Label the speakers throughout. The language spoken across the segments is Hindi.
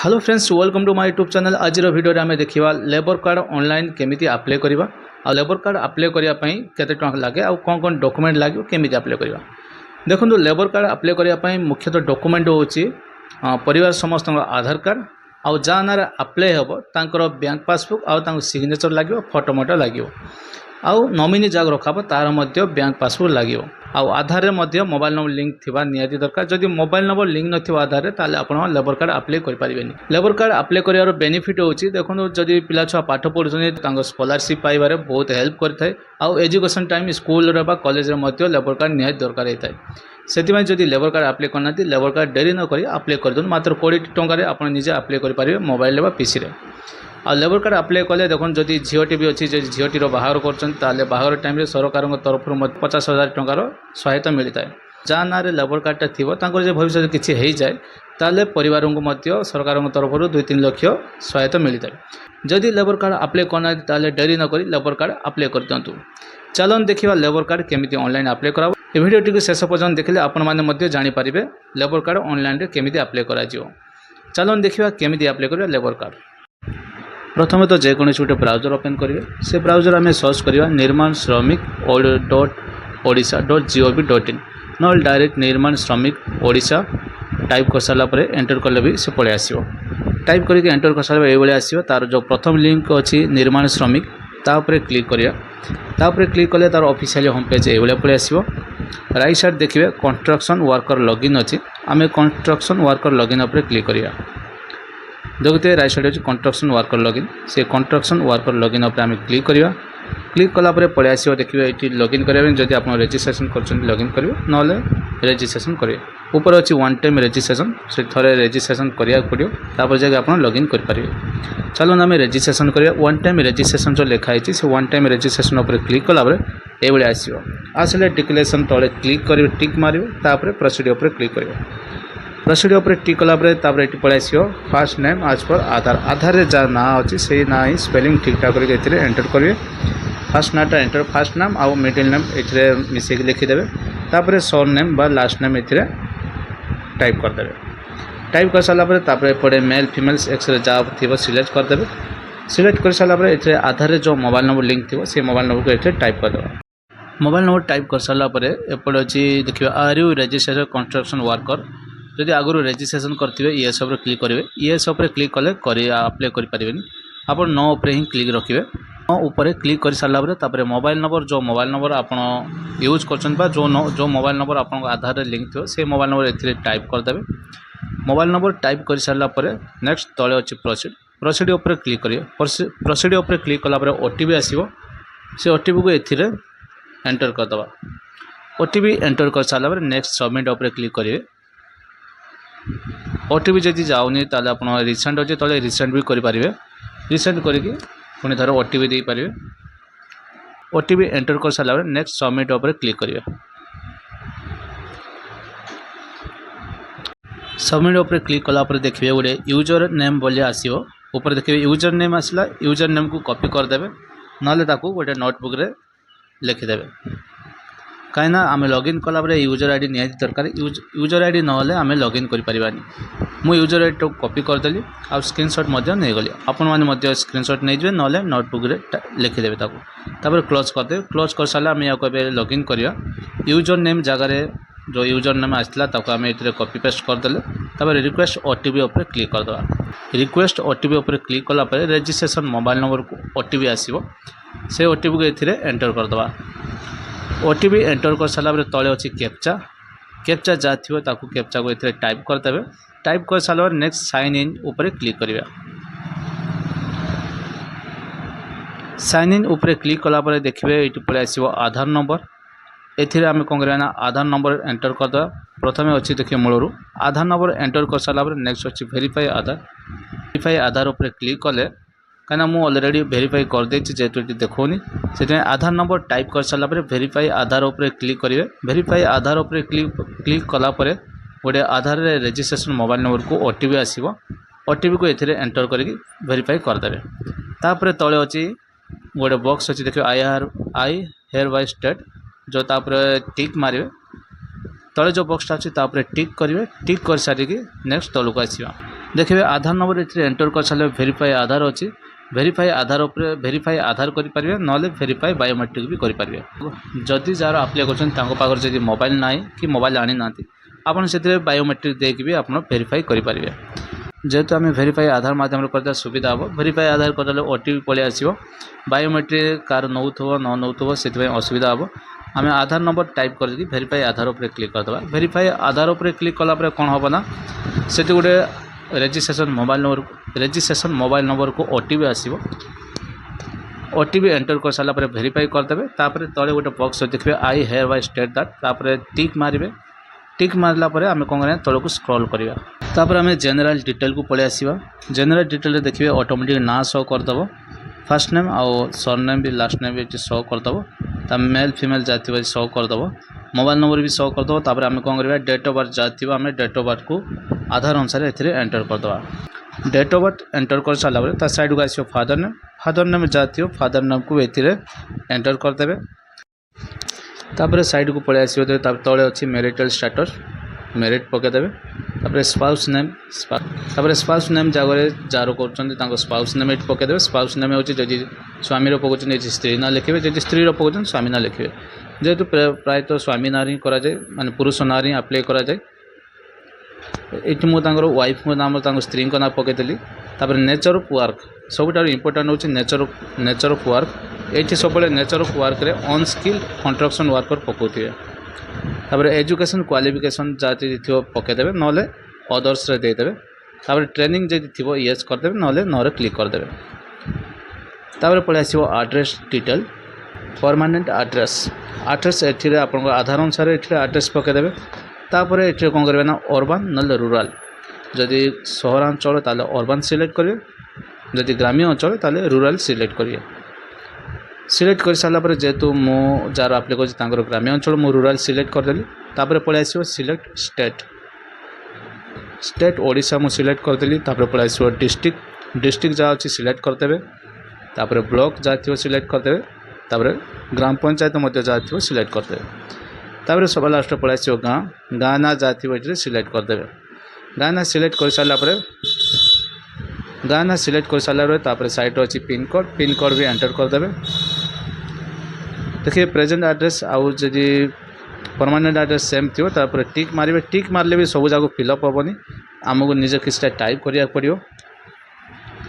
Speaker 1: Hello friends, welcome to my YouTube channel. आज वीडियो आम देखा लेबर कार्ड ऑनलाइन केमी अप्लाई करवा आ लेबर कार्ड अप्लाई करने केते टଙ୍କା लगे आ कौन कौन डॉक्यूमेंट लगे केमी अप्लाई करवा। देखो लेबर कार्ड अप्लाई करने मुख्यतः डॉक्यूमेंट होची परिवार समस्त आधार कार्ड आउ जहाँ ना अप्लाई हम तांकर बैंक पासबुक आउ सिग्नेचर लगे फोटो मोटो लगे आउ नॉमिनी जहाँ रखा तार मध्य बैंक पासबुक लगे आउ आधार में मोबाइल नंबर लिंक थिबा नियाती दरकार। जदि मोबाइल नंबर लिंक नथिबा आधार ताले आपण लेबर कार्ड अप्लाई करि परिबेनी। लेबर कार्ड अप्लाई करिवार बेनिफिट होची देखो जदि पिला छुआ पाठ पढुछन तांको स्कॉलरशिप पाइबारे बहुत हेल्प करथाय आउ एजुकेशन टाइम स्कूल रे बा कॉलेज रे मध्य लेबर कार्ड नियाती दरकार हेताय। सेतिमाय जदि लेबर कार्ड अप्लाई करनाती लेबर कार्ड डेरी न करी अप्लाई कर दोन मात्र 20 टଙ୍କା रे आपण निजे अप्लाई करि परिबे मोबाइल रे बा पीसी रे। आ लेबर कार्ड अप्लाई कले देखो जदि झीटी भी अच्छी झीटी बाहर कर बाहर टाइम सरकार तरफ 50,000 टंकार सहायता मिलता है। जहाँ ना लेबर कार्डटा थी भविष्य किसी हो जाए ताले परिवार को सरकार तरफ 2-3 लाख सहायता मिलता है। जदि लेबर कार्ड अप्लाई करना ताले डेरी न करी लेबर कार्ड अप्लाई कर दिंतु। चलन देखा लेबर कार्ड केमी ऑनलाइन अप्लाई करा। ये वीडियो टी शेष पर्यटन देखले आपण मैंने जानीपारे लेबर कार्ड ऑनलाइन केमी अप्लाई कर। चलन देखा केमी अप्लाई कर लेबर कार्ड। प्रथम तो जेको गोटे ब्राउजर ओपन करेंगे से ब्राउजर आम सर्च करवा निर्माण श्रमिक .odisha.gov.in न डायरेक्ट निर्माण श्रमिक ओडिशा टाइप कर सारापर एंटर कले भी से पलि आसो। टाइप करके एंटर कर सारा ये आसो तार जो प्रथम लिंक अच्छी निर्माण श्रमिक तापर क्लिक करा क्लिक कले तार ऑफिशियल होम पेज ये पलि आसो। राइट साइड देखिए कंस्ट्रक्शन वर्कर लॉगिन अच्छी आम कंस्ट्रक्शन वर्कर लॉगिन उपर क्लिक करिया। देखते राइट साइड हो कंस्ट्रक्शन वर्कर लॉगिन से कंस्ट्रक्शन वर्कर लॉगिन उपर आम क्लिक करवा। क्लिक कलापर पलि आसो देखिए ये लॉगिन करेंगे जदि आप रजिस्ट्रेशन कर लॉगिन करेंगे ना रजिस्ट्रेशन करेंगे ऊपर अच्छी वन टाइम रजिस्ट्रेशन से थे रजिस्ट्रेशन करा पड़ो तापर जाके आप लॉगिन करेंगे। चलो आम रजिस्ट्रेशन करिया। वन टाइम रजिस्ट्रेशन जो लिखाई से वन टाइम रजिस्ट्रेशन उपर क्लिक कलापर ये आसो। आसले डिक्लेरेशन तले क्लिक कर टिक मारे प्रोसीड उपर क्लिक कर प्रोसीड उपर टिक कलापर ये पलि आसो फास्ट नेम आज पर आधार आधार जहाँ ना अच्छी से ना ही स्पेलिंग ठीक ठाक करके एंटर करेंगे। फास्ट नाटा एंटर फास्ट नाम आउ मिडिल नेम ये मिसेक लिखिदेवे तापर सर नेम बा लास्ट नेम ये टाइप करदे। टाइप कर सारापर एपटे मेल फीमेल एक्स जहाँ थी सिलेक्ट करदे। सिलेक्ट कर सारापर ये आधार जो मोबाइल नंबर लिंक थी से मोबाइल नंबर को ये टाइप करदे। मोबाइल नंबर टाइप कर सारापर एपटे अच्छी देखिए आर यू रजिस्ट्रेशन कंस्ट्रक्शन वर्कर जदि आगु रजिस्ट्रेशन करते येस उपर क्लिक करेंगे। येस उपर क्लिक कले अप्लाई करें आप नो उपर ही क्लिक रखिए। नो उपर क्लिक कर सारापर मोबाइल नंबर आप यूज कर जो मोबाइल नंबर आप आधार लिंक थो से मोबाइल नंबर ये टाइप करदे। मोबाइल नंबर टाइप कर सारापर नेक्स्ट तले अच्छी प्रोसीड उपर क्लिक करेंगे। प्रोसीड उपर क्लिक कलापर ओटीपी आसो से ओटीपी को ये एंटर करदे। ओटीपी एंटर कर सारापर नेक्स्ट सबमिट उपर क्लिक करेंगे। ओटीपी जदि जाऊनी ताले आप रिसेंट अच्छे तले रिसेंट भी करेंगे। रिसेंट करके पुणी थोड़ा ओटीपी दे पारे। ओटीपी एंटर कर सारा नेक्स्ट सबमिट उपर क्लिक करेंगे। सबमिट उपर क्लिक कलापर देखिए गोटे यूजर नेम बोली आसो ऊपर देखिए यूजर नेम आसला यूजर नेम को कॉपी करदे ना गोटे नोटबुक रे लिखिदेवे कहीं आम लॉगिन कलापर यूजर आईडी निहाती दरकार। यूजर आईडी ना आम लॉगिन करें मु यूजर आईडी तो कॉपी करदेली आ स्क्रीनशॉट नहीं गली आपण मैंने स्क्रीनशॉट नहीं ना नोटबुक रे लिखिदेवे तापर क्लोज करदे। क्लोज कर सारा आम या लॉगिन करिया। यूजर नेम जगार जो यूजर नेम आसला आम ये कॉपी पेस्ट करदे तापर रिक्वेस्ट ओटीपी उपर क्लिक करदे। रिक्वेस्ट ओटीपी उपर क्लिक कलापर रजिस्ट्रेशन मोबाइल नंबर को ओटीपी आसो से ओटीपी को ये एंटर करदे। ओटीपी एंटर कर सारापर तले अच्छी कैप्चा जहाँ थी कैप्चा को ये टाइप करदे। टाइप कर सारा नेक्स्ट साइन इन उपर क्लिक करिया। साइन इन उपर क्लिक कलापर देखिए ये पलि आसो आधार नंबर ये आम कौन करना आधार नंबर एंटर करदे। प्रथम अच्छी देखिए मूलर आधार नंबर एंटर कर सारापर नेक्स्ट अच्छी वेरीफाई आधार उपर क्लिक कले कहीं मुझे ऑलरेडी वेरीफाई करदे जेहेतु ये देखोनी से आधार नंबर टाइप कर सारापर वेरीफाई आधार उपर क्लिक करेंगे। वेरीफाई आधार उपर क्लिक कलापर गोटे आधार रजिस्ट्रेशन मोबाइल नंबर को ओटीपी आसो ओटीपी को ये एंटर करके वेरीफाई करदे। तापर तले अच्छी गोटे बॉक्स अच्छी देखिए आई हेयर बाय स्टेट जो तापर टिक मारे तले जो बॉक्सटा अच्छी तापर टिक करेंगे टिक कर सारिकी नेक्स्ट तलू आसवा देखिए आधार नंबर ये एंटर कर सारे वेरीफाई आधार अच्छी वेरीफाई आधार उपर वेरीफाई आधार करेंगे ना वेरीफाई बायोमेट्रिक भी करेंगे जदि जार अप्लाई कर मोबाइल ना कि मोबाइल आनी ना आपन से बायोमेट्रिक देकी भी आप वेरीफाई करेंगे जेहेतु आम वेरीफाई आधार माध्यम करदे सुविधा हम वेरीफाई आधार करदे ओटीपी पलि आसो बायोमेट्रिक कार नौ न नौ से असुविधा हम आम आधार नंबर टाइप करके वेरीफाई आधार उपर क्लिक करदे वेरीफाई आधार उपर क्लिक कलापर कौन हम ना से गोटे रजिस्ट्रेशन मोबाइल नंबर को ओटीपी आसो ओटीपी एंटर कर सारापर वेरीफाई करदे तापर तले गोटे बॉक्स देखिए आई हेयर बाय स्टेट दैट टिक मारे टिक मारला आम कौन करें तौक स्क्रॉल करवा तापर आम जनरल डिटेल को पलि आसवा जनरल डिटेल देखिए ऑटोमेटिक ना शो करदब फर्स्ट नेम आउ सरनेम भी लास्ट नेम भी शो करदब मेल फीमेल जाती शो करदब मोबाइल नंबर भी शो करदब तापर आम कौन करवा डेट ऑफ बर्थ जाती आम डेट ऑफ बर्थ को आधार अनुसार एंटर करदब डेट ऑफ बर्थ एंटर कर सारापर साइड को आसो फादर नेम जाती फादर नेम को ये एंटर करदे तापर साइड को पलि आसो तले अच्छी मैरिटल स्टेटस मेरिट पकईदेवे तापर स्पाउस नेम तापर स्पाउस नेम जगह जार कर स्पाउस नेम ये पकईदेवे स्पाउस नेम होची जदि स्वामी पकाउछन स्त्री ना लिखे जदि स्त्री पकाउछन स्वामी ना लिखे जेहेतु प्रायतः स्वामी ना ही कराए माने पुरुष ना ही आप्लाय कराए ये मुझे वाइफ नाम स्त्री ना पकईदेली तापर नेचर ऑफ वर्क सबुठ इंपोर्टेंट होची नेचर ऑफ वर्क ये सब नेचर ऑफ वर्क रे अनस्किल्ड कंस्ट्रक्शन वर्कर पकाउथिबे तापर एजुकेशन क्वालिफिकेशन जाती थी पकईदेवे ना अदर्स देदेवे तापर ट्रेनिंग जब थी येस करदेवे ना न क्लिक करदेवे तापर पलि आसो एड्रेस डिटेल परमानेंट एड्रेस ये आप आधार अनुसार ये एड्रेस पकईदेवे तापर ये कौन करेंगे ना अर्बान ना रूराल जदि सहरांचल ताले अर्बान सिलेक्ट करेंगे जदि ग्रामीण अंचल ताले रूराल सिलेक्ट करेंगे सिलेक्ट कर सारापर जेहेतु मु जार अप्लाई कर ग्रामीण अंचल मु रूराल सिलेक्ट करदेली तापर पलि आसो सिलेक्ट स्टेट ओडिशा मु सिलेक्ट करदेली तापर पलि आसो डिस्ट्रिक्ट जहाँ अच्छी सिलेक्ट करदेवे तापर ब्लॉक जहाँ थी सिलेक्ट करदेवे तापर ग्राम पंचायत जहाँ थी सिलेक्ट करदेवे तापर सब लास्ट पलि आसो गाँ ना जहाँ थी सिलेक्ट करदेवे गाँ ना सिलेक्ट कर सारापर गाँ ना सिलेक्ट कर सारापर तापर साइड अच्छी पिन कोड भी एंटर करदेवे देखिए प्रेजेंट एड्रेस आउ जदि परमानेंट एड्रेस सेम थी तापर टिक मारे टिक मारले भी सब जगह फिलअप हेनी आमको निजे किसी टाइप करा पड़ो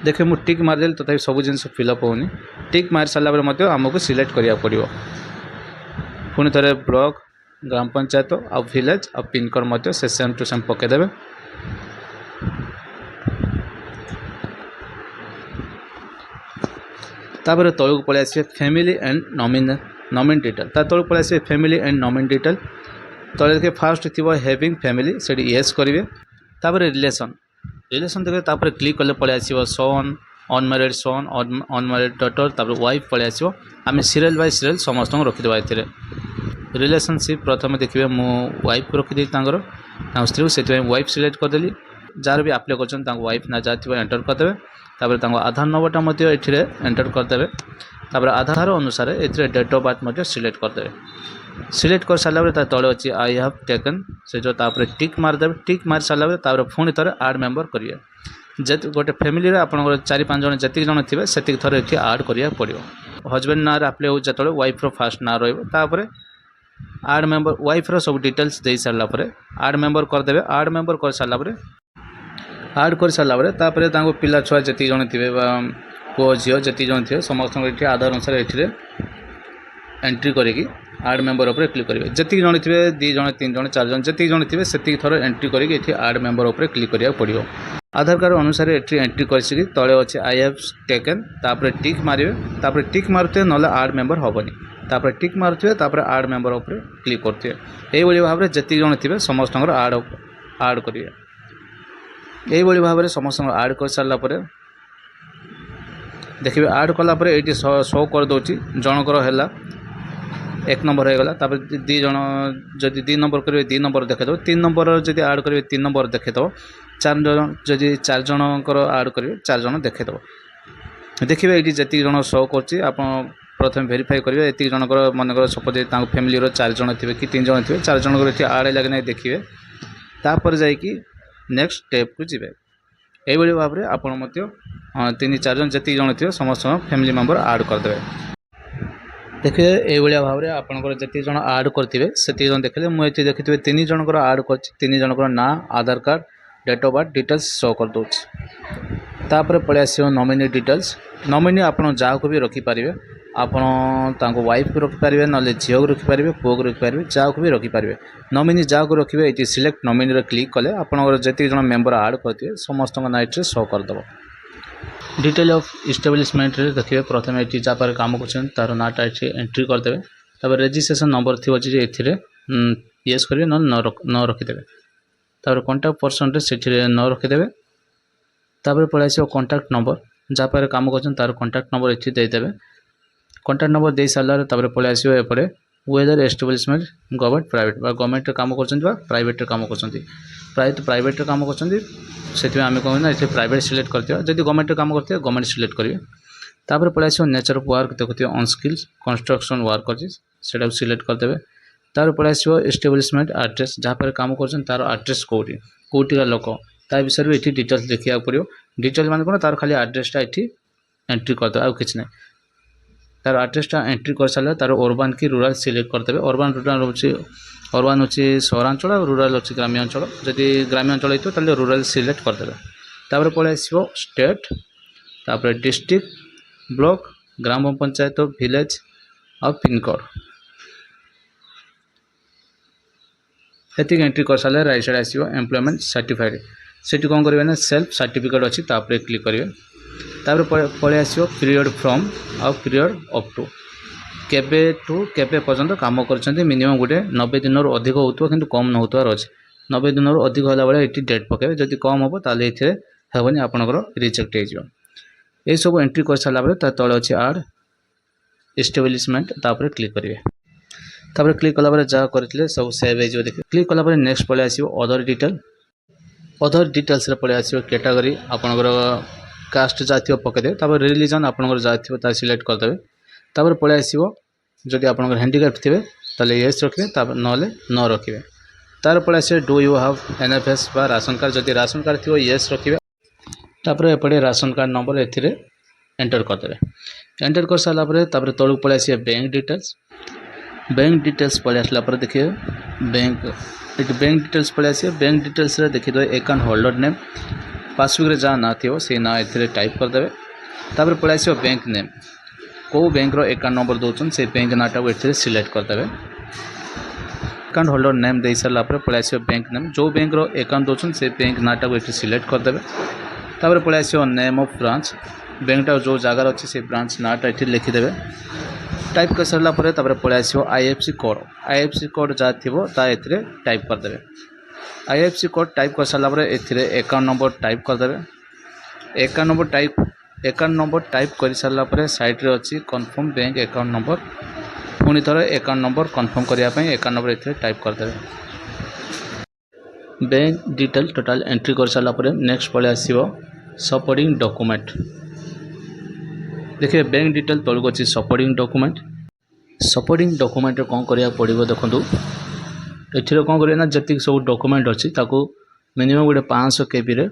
Speaker 1: देखिए मुझे टिक मारदेली तथापि सब जिन फिलअप होनी टिक मार सारापर आमको सिलेक्ट करा पड़ो पुणी थे ब्लॉक ग्राम पंचायत आ विलेज आ पिन कोड से सेम टू सेम पकईदेवे तापर तौक पलि आसवे फैमिली एंड नॉमिन डिटेल तौक पलि आसवे फैमिली एंड नॉमिन डिटेल तले देखिए फास्ट थी हैविंग फैमिली से येस करेंगे तापर रिलेशन देखिए तापर क्लिक कले पलि आसो सन अनमैरिड सन अनमैरिड डॉटर तापर वाइफ पलि आसो आम सीरियल बाय सीरियल समस्त रखिदेवा ये रिलेशनशिप प्रथम देखिए मु वाइफ को रखीदी स्त्री से वाइफ सिलेक्ट करदेली जार भी अप्लाई कर वाइफ ना जहाँ एंटर करदेवे तापर आधार नंबरटा ये एंटर करदेवे तापर आधार अनुसार ये डेट ऑफ बर्थ सिलेक्ट करदेवे सिलेक्ट कर सारापर तले अच्छी आई हैव टेकन से जो तापर टिक मारदेवे टिक मार सारापर पुणी थे आड मेंबर करेंगे जे गोटे फैमिली रे आपन 4-5 जन जी जन थे से थर ये आड करा पड़ो हजबैंड ना अप्लाई हो जो वाइफ फास्ट ना रहा आड मेंबर वाइफ रो सब डिटेल्स दे सारापर आड मेंबर करदेवे आड मेंबर कर सारापर आड कर सारापर पिला छुआ जी जन थे पुओ झील जी जन थे समस्त आधार अनुसार ये एंट्री करी आड मेंबर उपर क्लिक करेंगे जी जन थे 2 जन 3 जन 4 जन जी जन थे से थर एंट्री करी आड मेंबर उपर क्लिक करा पड़ो आधार कार्ड अनुसार ये एंट्री कर तले अच्छे आई हैव टेकन तापर टिक मारे तापर टिक मारुथे ना आड मेंबर हेनी तापर टिक मारुथे तापर आड मेंबर उपर क्लिक करते ये भाव में जी जन थे समस्त आड करेंगे यही भाव में समस्त आड कर सारापर देखिए आड कलापर ये शो कर दूची जनकर है 1 नंबर हो गला तापर 2 जन जदि 2 नंबर करेंगे 2 नंबर देखेदो 3 नंबर जदि आड करेंगे 3 नंबर देखेदो 4 जन जदि 4 जनकर आड करेंगे 4 जन देखेदो देखिए ये जी जन शो कर प्रथम वेरीफाई करेंगे ये जनकर मनकर सपोज फैमिली 4 जन थे कि 3 जन थे 4 जनकर ये आड़ है कि देखिए तापर जाकि नेक्स्ट स्टेप को जी यही भाव में आपण 3-4 जन जी जन थे समस्त फैमिली मेंबर आड करदे। देखिए ये भाव में आपंकर जी जन आड करेंगे से जन देखिए मुझे देखिए 3 जनकर आड कर 3 जनकर ना Aadhaar card date of birth details show कर दूसरी पलि आस नॉमिनी डिटेल्स नॉमिनी आप जहाँ को भी रखिपारे आपण वाइफ को रखिपारे ना झील को रखिपारे पुओ को रखिपारे जहाँ को भी रखिपारे नॉमिनी जहाँ को रखिए ये सिलेक्ट नॉमिनी क्लिक कले आपंकर जी जन मेंबर आड करते समस्त नाइट शो करदेव। डिटेल ऑफ इस्टेब्लिशमेंट देखिए प्रथम ये जहाँ काम कर तार नाटा ये एंट्री करदे तब रजिस्ट्रेशन नंबर थी ये येस करेंगे न रखिदे तापर कॉन्टैक्ट पर्सन से न रखिदे तापर पलि आस कॉन्टैक्ट नंबर जहाँ पर काम कर तार कॉन्टैक्ट नंबर ये देदेवे कॉन्टैक्ट नंबर दे सारे पलि आस एपटे whether establishment government private government काम कर प्राइवेट काम कर प्राइवेट काम कर से आम कहना ये प्राइवेट सिलेक्ट करते जब गवर्नमेंट काम करते गवर्नमेंट सिलेक्ट करेंगे तापर पलि आस नेचर ऑफ वर्क देखते अनस्किल्स कंस्ट्रक्शन वर्कर से सिलेक्ट करदे तार पलि आस एस्टाब्लिशमेंट एड्रेस जहाँ पर काम कर तार एड्रेस कौटी कौटिका लोक ता विषय में ये डिटेल्स देखा पड़ो डिटेल्स मान कौन तार खाली एड्रेसटा ये एंट्री करदे आउ कि ना तार एड्रेसटा एंट्री कर सारे तार अर्बान कि रूराल सिलेक्ट करदे अर्बान रूराल हूँ अर्बान हूँ सहरांचल रूराल अच्छी ग्राम्यांचल जदि ग्राम्यांचल होता रूराल सिलेक्ट करदे तापर पलि आस स्टेट तापर डिस्ट्रिक्ट ब्लॉक ग्राम पंचायत विलेज और पिनकोड ये एंट्री कर सारे राइट साइड आसो एम्प्लॉयमेंट सर्टिफाइड से कौन करेंगे ना सेल्फ सर्टिफिकेट अच्छी तापर क्लिक करेंगे तापर पलि आस पीरियड फ्रॉम आउ पीरियड अप टू केबे टू केबे पर्यंत काम कर मिनिमम गोटे 90 दिन अधिक होता कि कम न होतार अच्छे 90 दिन अधिक होला बेले ये डेट पकेबे जदि कम हम ताले ये हेनी आपंकर रिजेक्ट हो सब एंट्री कर सारापर तले अच्छे आड एस्टाब्लिशमेंट तापर क्लिक करेंगे तापर क्लिक कलापर जहाँ करते सब सेव हो देखिए क्लिक कलापर नेक्स्ट पलि आस अदर डिटेल्स पलि आस कैटेगरी आपंकर कास्ट जहाँ पकईदे तापर रिलीजन आपंकर जहाँ थी सिलेक्ट करदे तापर पलि आस जदि आपंकर हैंडिकैप थे ताले येस रखिए ना न रखिए तार पलि आस डू यू हैव एनएफएस बा राशन कार्ड जदि राशन कार्ड थी येस रखिए तापर एपटे राशन कार्ड नंबर ए एंटर करदे एंटर कर सारापर तलू पलि आस बैंक डिटेल्स पलि आसला देखिए बैंक डिटेल्स पलि आस बैंक डिटेल्स देखिए अकाउंट होल्डर नेम पासबुक रे जहाँ ना थी से ना ये टाइप करदे तापर पलि आस बैंक नेम कौ बैंक अकाउंट नंबर दौरान से बैंक नाटा को सिलेक्ट करदे अकाउंट होल्डर नेम दे सारापर पलि आस बैंक नेम जो बैंक अकाउंट दौरान से बैंक नाटा को सिलेक्ट करदे तापर पलि आस नेम ऑफ ब्रांच बैंकटा जो जगार अच्छे से ब्रांच नाटा ये लिखिदे टाइप कर सारापर पलि आस आईएफसी कोड जहाँ थी टाइप करदे आईएफसी कोड टाइप कर सारापर ए अकाउंट नंबर टाइप करदे अकाउंट नंबर टाइप कर सारापर साइड रे अच्छी कन्फर्म बैंक अकाउंट नंबर पुणी थर अकाउंट नंबर कन्फर्म करने अकाउंट नंबर ये टाइप करदे बैंक डिटेल टोटाल एंट्री कर सारापर नेक्स्ट पलि आस सपोर्टिंग डॉक्यूमेंट देखिए बैंक डिटेल तलक अच्छी सपोर्टिंग डॉक्यूमेंट कौन करा पड़ो देखो ये कौन करें जी सब डॉक्यूमेंट अच्छी मिनिमम गोटे 500 KB रे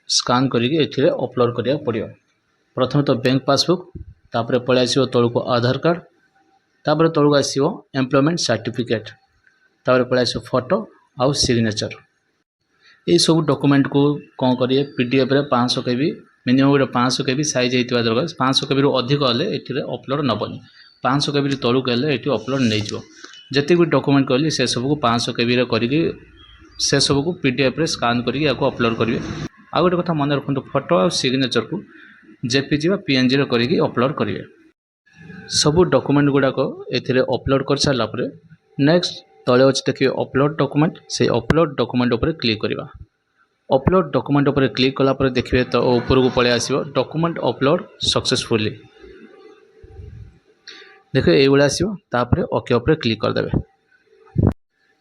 Speaker 1: स्कान करके अपलोड करा पड़ो प्रथम तो बैंक पासबुक तापर पलि आस तलक आधार कार्ड तापर तलक आस एम्प्लॉयमेंट सर्टिफिकेट तापर पलि आस फोटो आउ सिग्नेचर ये सब डॉक्यूमेंट को कौन करेंगे पीडीएफ रे 500 KB मिनिमम गोटे 500 KB साइज होता दरकार 500 KB रू अधिक हेल्ले ये अपलोड नबनी 500 KB तलूक हेल्ले ये अपलोड नहीं जिते भी डॉक्यूमेंट कहली से सबको 500 KB रे करके से सबको पीडीएफ रे स्कान करके अपलोड करेंगे आ गोटे कथा मन रखु फोटो और सिग्नेचर को जेपीजी व पीएनजी रे करके अपलोड करेंगे सब डॉक्यूमेंट गुड़ाक ये अपलोड कर सारापर नेक्स्ट तले अच्छे देखिए अपलोड डॉक्यूमेंट से अपलोड डॉक्यूमेंट उपर क्लिक करवा अपलोड डॉक्यूमेंट उपर क्लिक कलापर देखिए तो ऊपर को पलि आस डॉक्यूमेंट अपलोड सक्सेसफुली देखिए ये आसपर ओके उपर क्लिक करदे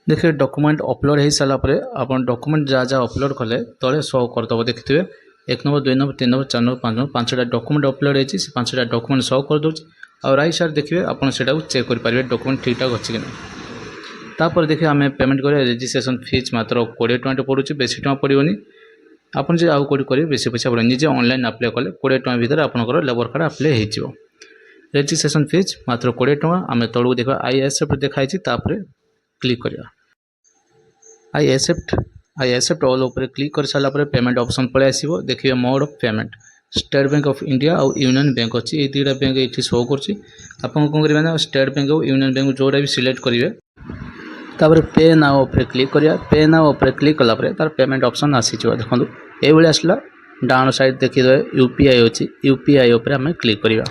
Speaker 1: देखिए डॉक्यूमेंट अपलोड हो सारापर आप डॉक्यूमेंट जहाँ जहाँ अपलोड कले तले शो करदे देखिए 1 number 2 number 3 number 4 number 5 number 5टा डॉक्यूमेंट अपलोड होती 5टा डॉक्यूमेंट शो कर दूँ और राइट साइड देखिए आप चेक करेंगे डॉक्यूमेंट ठीक ठाक अच्छी कि नहीं। तापर देखिए आम पेमेंट करें रजिस्ट्रेशन फीस मात्र 20 टଙ୍କା पड़ू बेसी टଙ୍କା पड़ोनी। आपन जो आउ कौटी करेंगे बेसी पैसा पड़े निजे ऑनलाइन अप्लाई कले 20 टଙ୍କା भितर आपंकर लेबर कार्ड अप्लाई हो। रजिस्ट्रेशन फीस मात्र 20 टଙ୍କା। आम तलू देखा आई एक्सेप्ट देखाई क्लिक करिया आई एक्सेप्ट ऑल उपर क्लिक कर सारापर पेमेंट ऑप्शन पलि आसो। देखिए mode of payment state bank of India और यूनियन बैंक अच्छी ये दुटा बैंक ये शो कर कौन करेंगे स्टेट बैंक और यूनियन बैंक जोड़ा भी सिलेक्ट करेंगे। तापर पे नाउ उपर क्लिक करिया पे नाउ उपर क्लिक कलापर तार पेमेंट ऑप्शन आसी देखो ये आसला डाउन साइड देखिए यूपीआई अच्छी यूपीआई उपर आम क्लिक करिया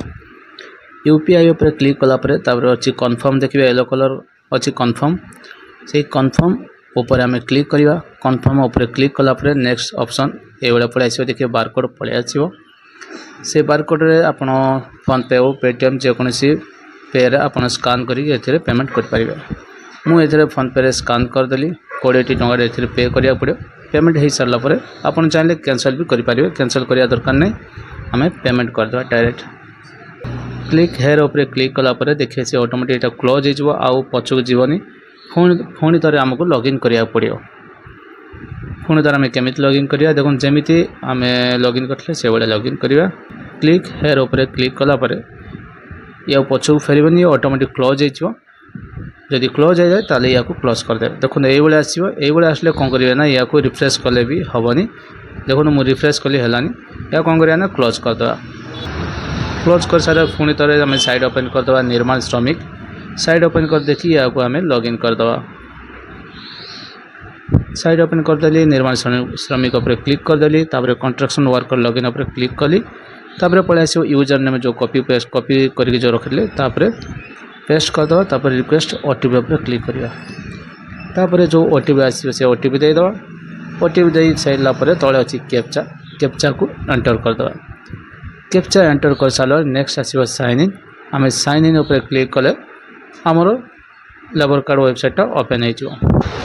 Speaker 1: यूपीआई उपर क्लिक कलापर तापर अच्छी कन्फर्म देखिए येलो कलर अच्छी कन्फर्म से कन्फर्म ऊपर आम क्लिक करिया कन्फर्म उपर क्लिक कलापर नेक्स्ट ऑप्शन ये पड़े आसो। देखिए बारकोड पड़े आसो से बारकोड रे आपण फोन पे हो पेटीएम जेकोसी पे रे आपण स्कान करके पेमेंट करेंगे। मुझे फोन पे रे स्कान करदेली 20 टଙ୍କା ए पे करा पड़ो। पेमेंट हो सारापर आपड़ चाहिए कैंसल भी करेंगे कैंसल करने दरकार नहीं आम पेमेंट करदे डायरेक्ट क्लिक हेयर उपर क्लिक कलापर देखिए से ऑटोमेटिक क्लोज हो आउ पछक जीवनी पुणी थे आमको लॉगिन करा पड़ो। पुणी तार आम केमी लॉगिन करिया देखो जमी आम लॉगिन करते से भाया लॉगिन करिया क्लिक हेयर उपर क्लिक कलापर या पछक फेरबनी ऑटोमेटिक क्लोज हो। जदि क्लोज हो जाए ताले या क्लोज करदे देखो ये आसो ये आसले कौन करेंगे ना या रिफ्रेश कले भी हेनी। देखो मुझे रिफ्रेश कली है या कौन करेंगे ना क्लोज करदे क्लोज कर सारे पुणी थे आम साइड ओपन करदे निर्माण श्रमिक साइड ओपन कर देखिए या आम लॉगिन करदे साइड ओपन करदेली निर्माण श्रमिक उपर क्लिक करदेली कंस्ट्रक्शन वर्कर लॉगिन उपर क्लिक कली तापर पलि आसो यूजर नेम जो कॉपी पेस्ट कॉपी करके जो रखिले पेस्ट करदे तापर रिक्वेस्ट ओटीपी उपर क्लिक करिया तापर जो ओटीपी आसो से ओटीपी देदे ओटीपी दे सारा पर तले अच्छी कैप्चा को एंटर करदे कैप्चा एंटर कर सारा नेक्स्ट आसो साइन इन आम साइन इन उपर क्लिक कले आमर लेबर कार्ड वेबसाइट ओपन हो।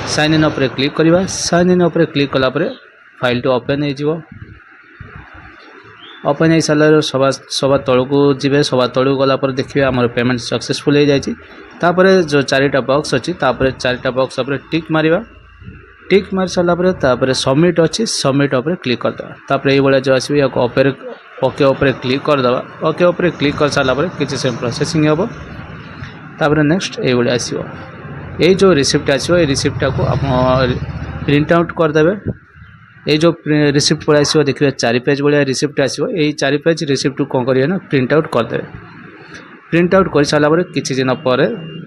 Speaker 1: साइन इन उपर क्लिक करवा साइन इन उपर क्लिक कलापर फाइल टी ओपन हो ओपन हो सारा सभा तल को जी सभा तल गलापर देखिए आम पेमेंट सक्सेसफुल हो जाए। जो 4टा बॉक्स अच्छी 4टा बॉक्स उपर टिक मारिबा टिक मार सारापर सबमिट अच्छी सबमिट उपर क्लिक करदे ये जो आसो या ओके उपर क्लिक करदे ओके उपर क्लिक कर सारापर किसी समय प्रोसेसिंग हम तापर नेक्स्ट ये आसो ये जो रिसिप्ट आसो ये रिसिप्टा को आप प्रिंट आउट करदे। ये जो रिसिप्ट पड़े आसो देखिए 4 पेज भाया रिसिप्ट आसो ये 4 पेज रिसिप्ट कौन करेंगे ना प्रिंट आउट करदे। प्रिंट आउट कर सारापर किसी दिन पर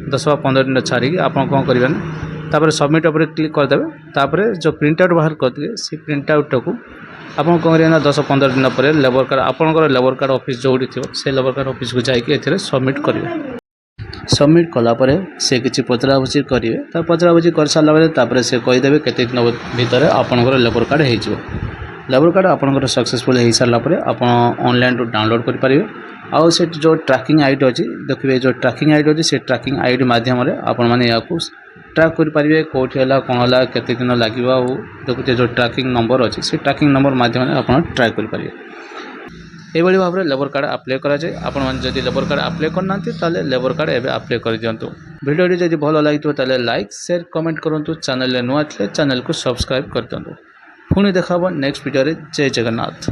Speaker 1: 10-15 दिन छाड़ी आप कौन करेंगे ना तापर सबमिट उपर क्लिक करदे तापर जो प्रिंट आउट बाहर करते से प्रिंट आउट को आप कौन करेंगे ना 10-15 दिन पर लेबर कार्ड आपंकर लेबर कार्ड ऑफिस जो से लेबर कार्ड ऑफिस को जाकि सबमिट करेंगे। सबमिट कलापर से किसी पचरा पुची करेंगे पचरा पुची कर सारापर से कहीदेवे केते दिन भितर आपंकर लेबर कार्ड हो लेबर कार्ड आपंकर सक्सेसफुल हो सारापर आप ऑनलाइन डाउनलोड करेंगे। आउ से जो ट्रैकिंग आईडी अच्छी देखिए जो ट्रैकिंग आईडी अच्छी से ट्रैकिंग आईडी माध्यम आपण मैंने या ट्रैक करेंगे कौटी है कौन है केते दिन लगे देखिए जो ट्रैकिंग नंबर अच्छी से ट्रैकिंग नंबर माध्यम आप ट्रैक करेंगे। ये भाव में लेबर कार्ड अप्लाई कराए आपड़ी लेबर कार्ड अप्लाई करना ताले लेबर कार्ड एवं अप्लाई कर दिंतु। भिडियोटी जब भल लगे लाइक शेयर कमेंट करूँ चैनल नुआ थे चैनल को सब्सक्राइब कर दिंतु। पुणी देखा नेक्स्ट वीडियो जय जगन्नाथ।